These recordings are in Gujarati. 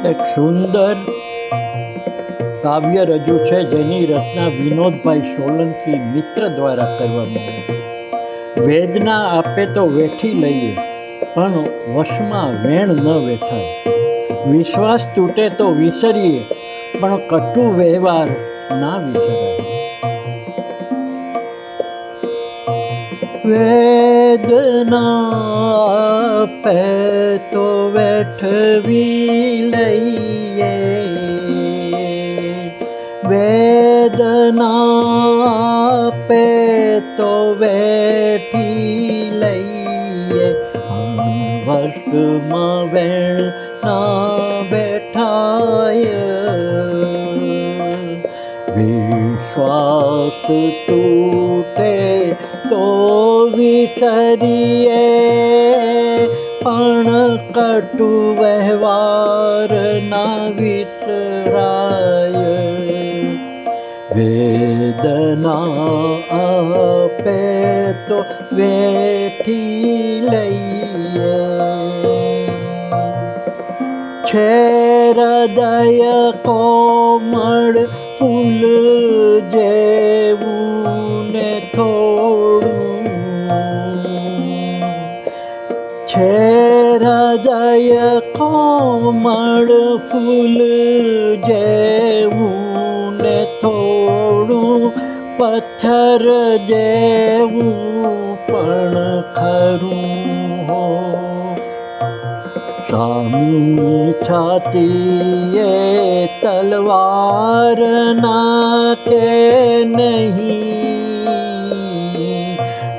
એક સુંદર કાવ્ય રજૂ છે જેની રચના વિનોદભાઈ સોલંકી મિત્ર દ્વારા કરવામાં આવી. વેદના આપે તો વેઠી લઈએ પણ વશમાં વેણ ન વેઠાય. વિશ્વાસ તૂટે તો વિસરીએ પણ કટુ વ્યવહાર ના વિસરાય. વેદના આપે તો વેઠવી લઈએ, વેદના આપે તો વેઠી લઈએ, વશમાં વેણ ના બેઠાય. વિશ્વાસ તૂટે તો વિસરીએ પણ કટુ વ્યવહાર ના વિસરાય. વેદના આપે તો વેઠી લઈએ, છે હૃદય કોમળ ફૂલ જેવું ને થોડું, છે હૃદય કોમળ ફૂલ જેવું ને થોડું, પથ્થર જેવું પણ ખરું હો. સામી છાતીએ તલવાર નાખે નહીં,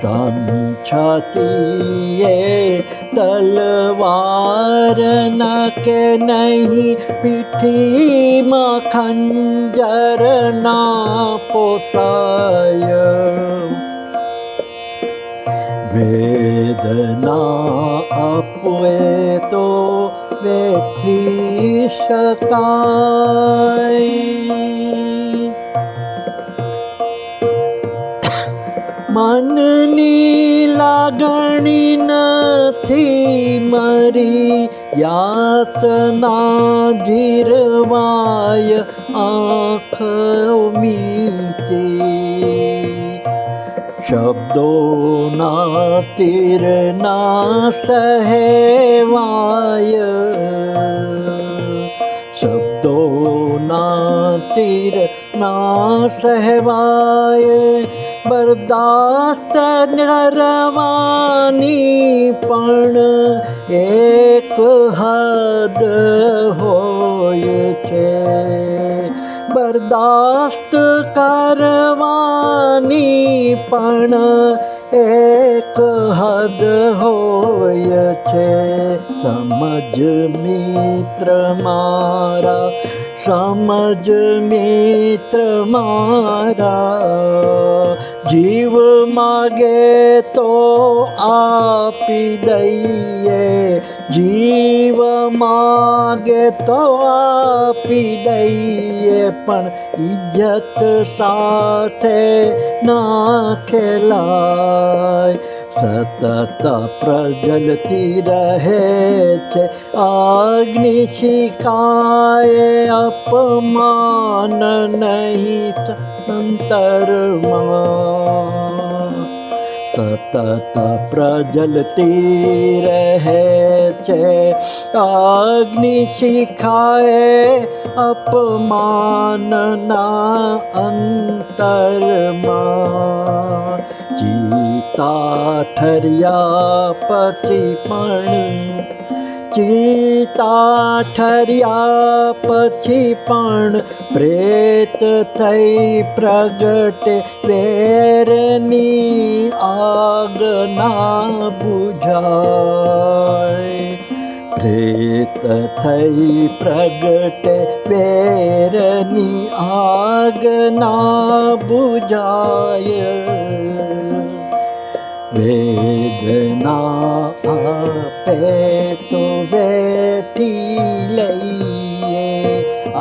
સામી છાતીએ તલવાર નાખે નહીં, પીઠીમાં ખંજર ના પોસાય. વેદના આપે તો વેઠી શકાય. મનની લાગણી નથી મરી, યાતના જીરવાય આંખ મીચી. શબ્દોના તીર ના સહેવાય, શબ્દોના તીર ના સહેવાય. બરદાસ્ત કરવાની પણ એક હદ હોય છે, બરદાસ્ત કરવાની પણ એક હદ હોય છે. સમજ મિત્ર મારા, સમજ મિત્ર મારા, જીવ માગે તો આપી દઈએ, જીવ માગે તો આપી દઈએ, પણ ઇજ્જત સાથે ના ખેલાય. સતત પ્રજ્વલતી રહે છે અગ્નિ શિખાએ, અપમાન નહીં અંતરમાં. સતત પ્રજ્વલતી રહે છે અગ્નિ શિખાએ, અપમાન ના અંતરમાં. ચિતા ઠર્યા પછી પણ, ચિતા ઠર્યા પછી પણ પ્રેત થઈ પ્રગટે, વેરની આગ ના બુઝાય. પ્રેત થઈ પ્રગટે, વેરની આગ ના બુઝાય. વેદના આપે તો વેઠી લઈએ.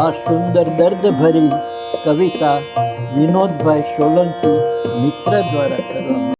આ સુંદર દર્દ ભરી કવિતા વિનોદભાઈ સોલંકી મિત્ર દ્વારા કરવામાં